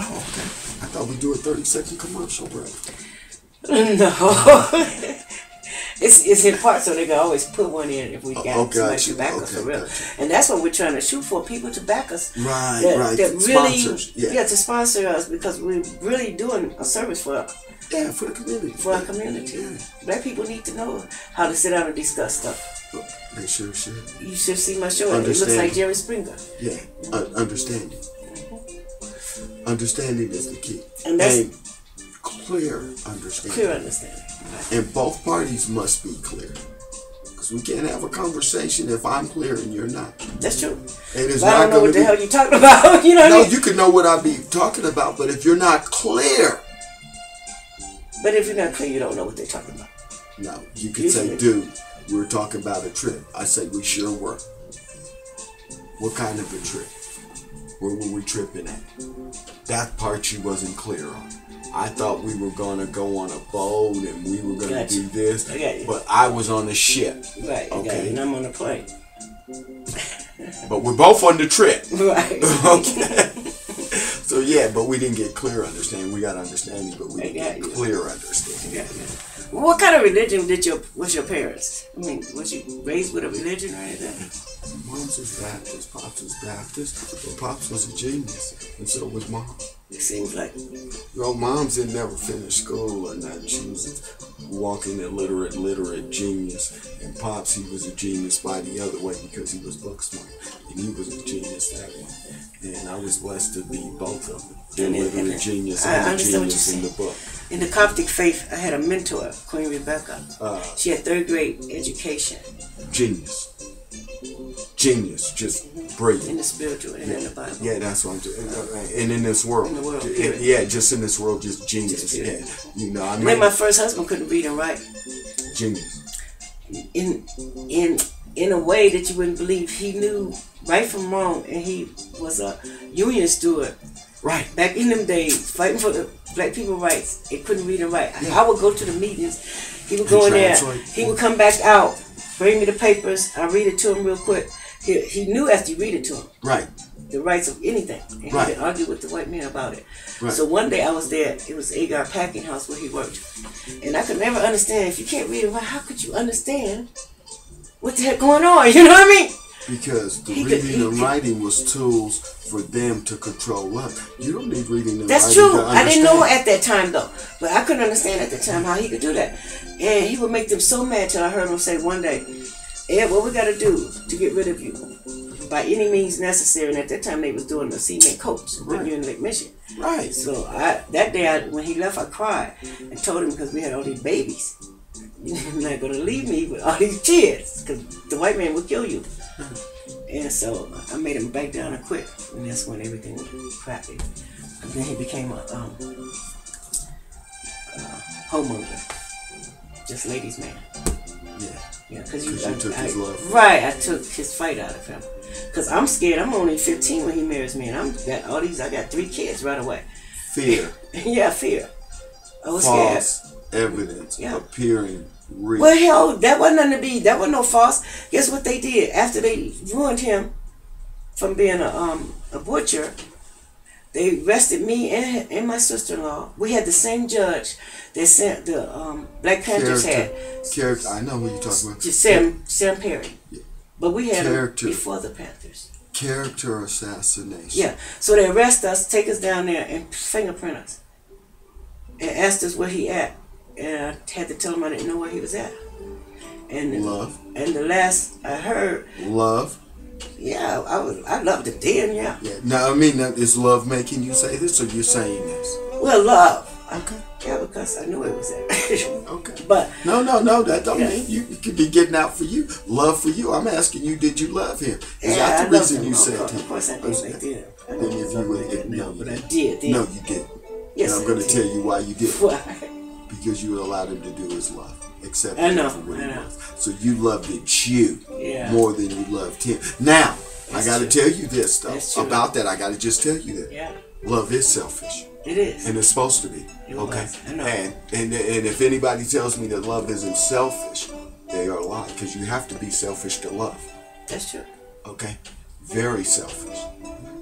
Oh, okay. I thought we do a 30-second commercial break. No. It's in part so they can always put one in if we got somebody to back us for real. And that's what we're trying to shoot for, people to back us. Right, that really, sponsors. Yeah, to sponsor us, because we're really doing a service for for the community. For our community. Yeah. Black people need to know how to sit down and discuss stuff. They sure should. You should see my show. It looks like Jerry Springer. Yeah, understanding. Understanding is the key. And that's clear understanding. Clear understanding. Right. And both parties must be clear. Because we can't have a conversation if I'm clear and you're not. That's true. And it's but I don't know what the hell you're talking about. You know what I mean? You can know what I be talking about, but if you're not clear. But if you're not clear, you don't know what they're talking about. No, you could say, dude, we were talking about a trip. I say, we sure were. What kind of a trip? Where were we tripping at? That part you wasn't clear on. I thought we were going to go on a boat and we were going to do this, but I was on a ship. Right, okay. And I'm on a plane. But we're both on the trip. Right. Okay. So yeah, but we didn't get clear understanding. We got understanding, but we didn't get clear understanding. What kind of religion was your parents? I mean, was you raised with a religion or anything? Mom's was Baptist, Pops was Baptist, but Pops was a genius, and so was Mom. It seems like. Mom's didn't never finish school or nothing. She was walking illiterate genius. And Pops, he was a genius by the other way because he was book smart. And he was a genius that way. And I was blessed to be both of them. The illiterate genius and the genius in the book. In the Coptic faith, I had a mentor, Queen Rebecca. She had third grade education. Genius. Genius, just brilliant. In the spiritual and in the Bible. Yeah, that's what I'm doing. And in this world. In the world. Yeah, just in this world, just genius. Yeah. You know, I mean. Then my first husband couldn't read and write. Genius. In a way that you wouldn't believe. He knew right from wrong, and he was a union steward. Right. Back in them days, fighting for the black people's rights. He couldn't read and write. Yeah. I would go to the meetings. He would go in there. He would come back out, bring me the papers. I read it to him real quick. He knew after you read it to him. Right. The rights of anything. And he would argue with the white man about it. Right. So one day I was there. It was Agar Packing House where he worked. And I could never understand. If you can't read and write, how could you understand what the heck going on? You know what I mean? Because the reading and writing was tools for them to control us. You don't need reading and writing. That's true. I didn't know at that time though. But I couldn't understand at the time how he could do that. And he would make them so mad till I heard him say one day, Ed, what we got to do to get rid of you by any means necessary. And at that time they was doing the cement coats putting you in Lake Michigan. Right. So that day when he left, I cried and told him because we had all these babies. You're not going to leave me with all these kids because the white man would kill you. And so I made him back down and quit. And that's when everything went crappy. And then he became a homeowner. Just ladies' man. Yeah. Yeah, because you took his love. Right, I took his fight out of him. Because I'm scared. I'm only 15 when he marries me. And I got 3 kids right away. Fear. Yeah, fear. I was false scared. Evidence appearing real. Well, hell, that wasn't nothing to be. That wasn't no false. Guess what they did? After they ruined him from being a butcher, they arrested me and my sister-in-law. We had the same judge that sent the Black Panthers had. I know who you're talking about. Sam Perry. Yeah. But we had him before the Panthers. Character assassination. Yeah. So they arrest us, take us down there, and fingerprint us. And asked us where he at. And I had to tell him I didn't know where he was at. And love. And the last I heard. Love. Yeah, I loved it then, yeah. Now, I mean, is love making you say this, or you're saying this? Well, love. Okay. Yeah, because I knew it was there. Okay. But no, that don't mean you could be getting out for you. Love for you. I'm asking you, did you love him? Is that the reason you said him? Of course I did. Then if you would have no, but I did. No, you didn't. Yes, and I'm going to tell you why you didn't. Why? Because you allowed him to do his love. Accept I know. For what he was. So you loved you more than you loved him. Now, I got to tell you this though about that. I got to just tell you that. Yeah. Love is selfish. It is. And it's supposed to be. Okay. I know. And if anybody tells me that love isn't selfish, they are lying. Because you have to be selfish to love. That's true. Okay. Very selfish.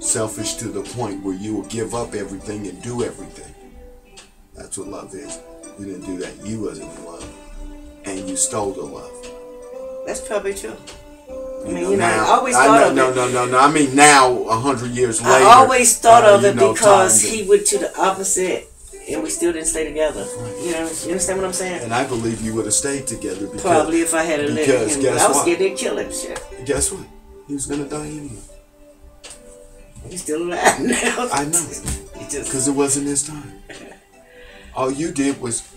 Selfish to the point where you will give up everything and do everything. That's what love is. You didn't do that. You wasn't in love. And you stole the love. That's probably true. I mean, now, I always thought of it. No. I mean, now, 100 years later. I always thought of it because he went to the opposite, and we still didn't stay together. Right. You understand what I'm saying? And I believe you would have stayed together. Because, probably if I had a lived him. Guess I was what? scared they'd kill him. Shit. Guess what? He was gonna die anyway. He's still alive now. I know. Because it wasn't his time. All you did was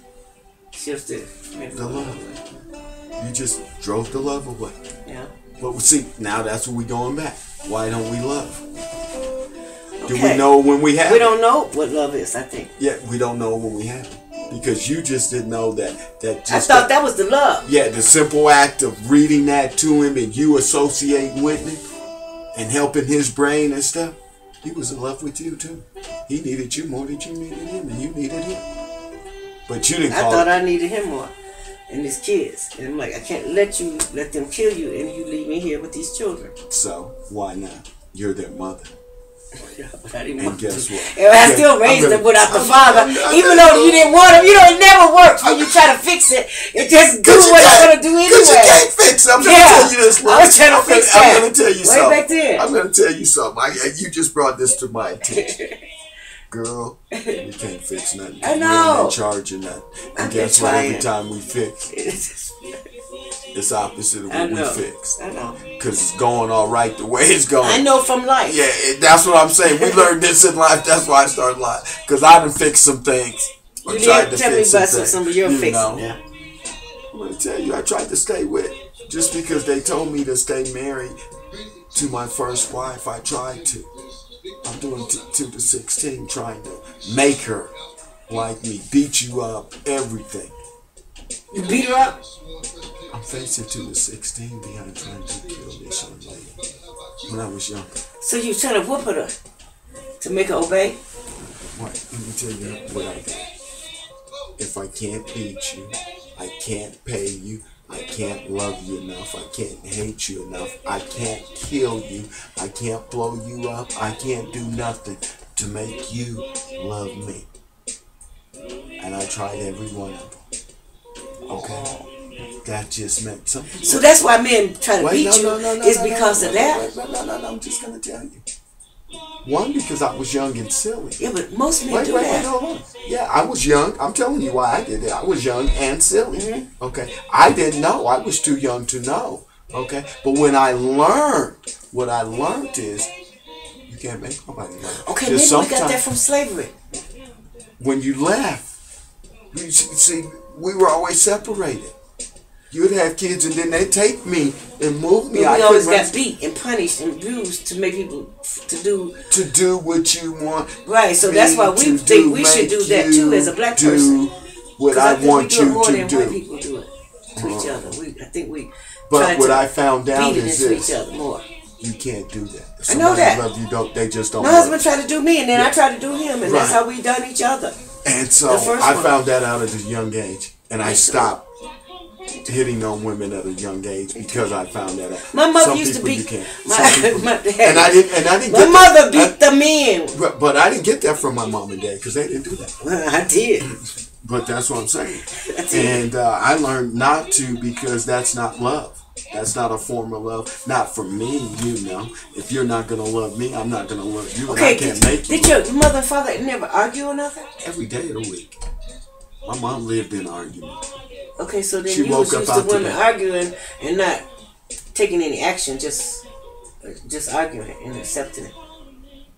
shifted the love. You just drove the love away. Yeah. But see, now that's what we're going back. Why don't we love? Okay. Do we know when we have We it? don't know what love is, I think. Yeah, we don't know when we have it. Because you just didn't know that just I thought that was the love. Yeah, the simple act of reading that to him and you associating with him and helping his brain and stuff, he was in love with you too. He needed you more than you needed him, and you needed him. But you didn't call I thought I needed him more. And his kids. And I'm like, I can't let them kill you and you leave me here with these children. So, why not? You're their mother. And guess what? And I still raised them without the father. Even though you didn't want him, it never works when you try to fix it. It just do what it's going to do anyway. Because you can't fix it. I'm going to tell you this. I was trying to fix that. I'm going to tell you something. Way back then. I'm going to tell you something. You just brought this to my attention. Girl, we can't fix nothing. I know. We're in charge of nothing. And guess what? Every time we fix, it's opposite of what we fix. I know. Because it's going all right the way it's going. I know from life. Yeah, that's what I'm saying. We learned this in life. That's why I started life. Because I done fixed some things. You did tell me about some of your fixing. Yeah. I'm going to tell you, I tried to stay with. Just because they told me to stay married to my first wife, I tried to. I'm doing 2 to 16, trying to make her like me, beat you up, everything. You beat her up? I'm facing 2 to 16 behind trying to kill this young lady when I was younger. So you trying to whoop her to make her obey? Right, let me tell you what I do. If I can't beat you, I can't pay you, I can't love you enough, I can't hate you enough, I can't kill you, I can't blow you up, I can't do nothing to make you love me. And I tried every one of them. Okay? That just meant something. So that's why men try to beat you, is because of that? No, I'm just going to tell you. One, because I was young and silly. Yeah, but most men do that. Hold on. Yeah, I was young. I'm telling you why I did it. I was young and silly. Mm-hmm. Okay. I didn't know. I was too young to know. Okay. But when I learned, what I learned is you can't make nobody love. Okay, maybe we got that from slavery. When you left, you see, we were always separated. You'd have kids and then they'd take me and move me. But we always got beat and punished and abused to make people to do what you want. Right, so that's why we think we should do that too as a black person. What I want you more to than do. White people do it to each other. I think we. But what I found out is this. Each other more. You can't do that. If I know that. Love you, they just don't. My husband tried to do me, and then I tried to do him, and that's how we done each other. And so I found that out at a young age, and I stopped hitting on women at a young age because I found that out. My mother used to beat my dad. And I didn't. My mother beat the men. But I didn't get that from my mom and dad because they didn't do that. I did. But that's what I'm saying. And I learned not to because that's not love. That's not a form of love. Not for me, If you're not going to love me, I'm not going to love you. Okay, I can't make you. Did your mother and father never argue or nothing? Every day of the week. My mom lived in argument. Okay, so then you was used to women arguing and not taking any action, just arguing and accepting it.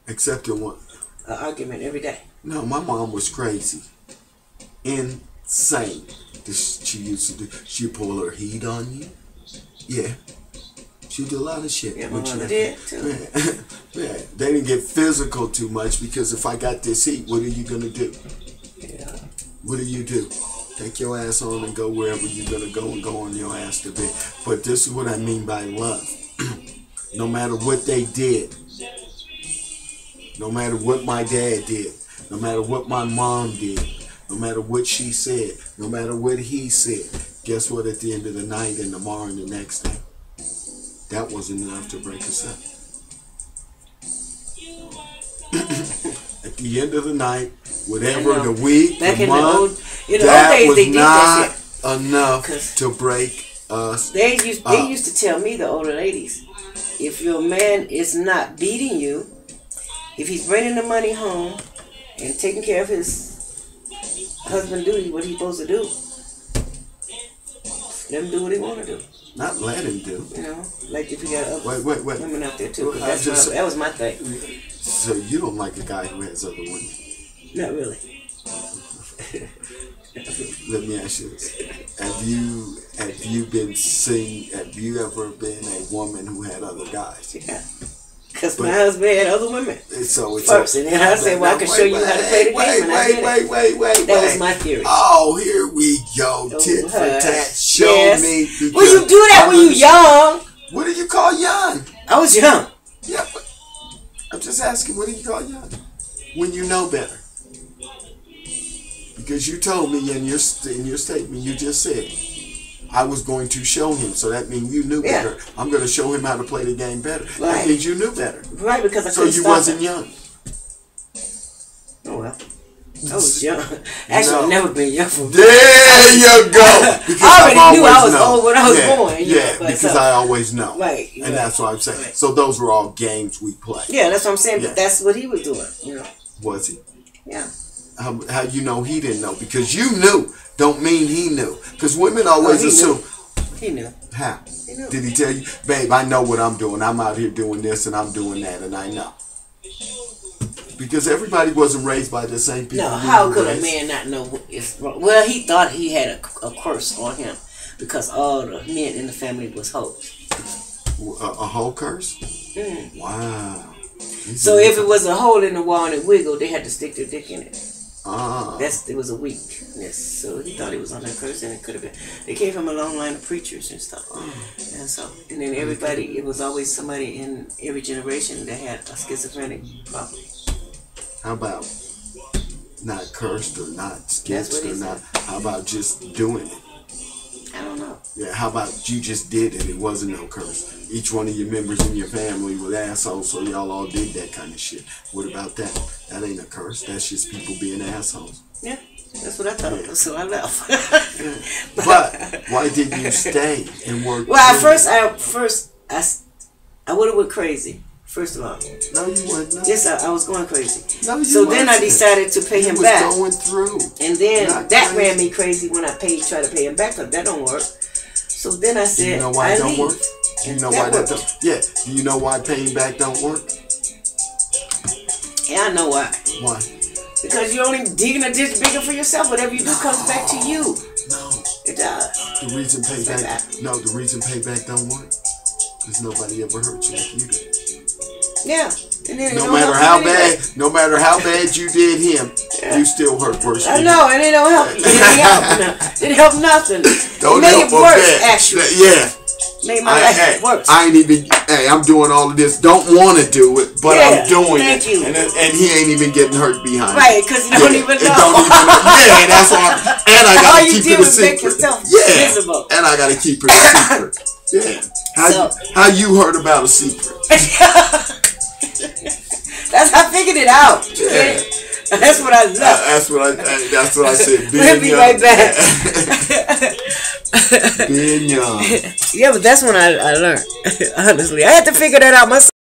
Accepting what? An argument every day. No, my mom was crazy. Insane. She used to do. She'd pull her heat on you. Yeah. She'd do a lot of shit. Yeah, my mother did too. Man, they didn't get physical too much because if I got this heat, what are you going to do? Yeah. What do you do? Take your ass on and go wherever you're going to go and go on your ass to bed. But this is what I mean by love. No matter what they did, no matter what my dad did, no matter what my mom did, no matter what she said, no matter what he said, guess what? At the end of the night and tomorrow and the next day, that wasn't enough to break us up. the end of the night, whatever, the week, back the in month. the old That days, was they did not that shit. enough to break us. They used to tell me, the older ladies, if your man is not beating you, if he's bringing the money home and taking care of his husband duty, what he's supposed to do, let him do what he want to do. Not let him do. You know, like if you got other wait. women out there too. Well, That was my thing. So you don't like a guy who has other women? Not really. Let me ask you this: Have you been seen? Have you ever been a woman who had other guys? Yeah. Because my husband had other women so it's first, and then I said, "Well, I can show you how to play the game." Wait. That was my theory. Oh, here we go, tit for tat. Show me. Well, you do that when you young. What do you call young? I was young. Yeah, but I'm just asking. What do you call young? When you know better. Because you told me in your statement, you just said I was going to show him. So that means you knew better. I'm going to show him how to play the game better. Right. That means you knew better. Right, because I so you wasn't young. Oh well, I was young. Actually, I've never been young. There you go. Because I already knew I was old when I was born. Yeah, because I always know. Right. And that's what I'm saying. Right. So those were all games we played. Yeah, that's what I'm saying. Yeah. But that's what he was doing. You know. Was he? Yeah. How you know he didn't know? Because you knew don't mean he knew. Because women always assume. He knew. How? He knew. Did he tell you? Babe, I know what I'm doing. I'm out here doing this and I'm doing that and I know. Because everybody wasn't raised by the same people. No, how could a man not know if wrong? Well, he thought he had a curse on him because all the men in the family was hoes. A hoe curse? Mm. Wow. So if it was a hole in the wall and it wiggled, they had to stick their dick in it. Ah. It was a weakness. So he thought he was on that curse, and it could have been. They came from a long line of preachers and stuff. And then everybody, it was always somebody in every generation that had a schizophrenic problem. How about not cursed or not skitsed or not? How about just doing it? I don't know. Yeah, how about you just did it? It wasn't no curse. Each one of your members in your family was assholes, so y'all all did that kind of shit. What about that? That ain't a curse. That's just people being assholes. Yeah, that's what I thought. Yeah. So I left. But why didn't you stay and work? Well, at first I would have went crazy. First of all. No, you wouldn't. Yes, I was going crazy. No, you so then I decided to pay him back. Going through. And then that ran me crazy when I tried to pay him back, because that don't work. So then I said, do you know why it don't work? Do you know why that don't? Yeah. Do you know why paying back don't work? Yeah, I know why. Why? Because you're only digging a ditch bigger for yourself. Whatever you do comes back to you. No. It does. The reason payback don't work because nobody ever hurt you like you did. Yeah. And then no matter how bad you did him, you still hurt worse. I know, and it don't help you. It didn't help nothing. Don't it made help it worse, actually. Yeah. Made my life worse. I ain't even. Hey, I'm doing all of this. Don't want to do it, but I'm doing it. You. And he ain't even getting hurt behind. Right, because you don't even know. Yeah, that's why. And I gotta keep it a secret. Make yourself visible. And I gotta keep it a secret. Yeah. How you heard about a secret? I figured it out. Yeah. That's what I love. That's what I said. We'll be right back. Being young. Yeah, but that's when I learned. Honestly, I had to figure that out myself.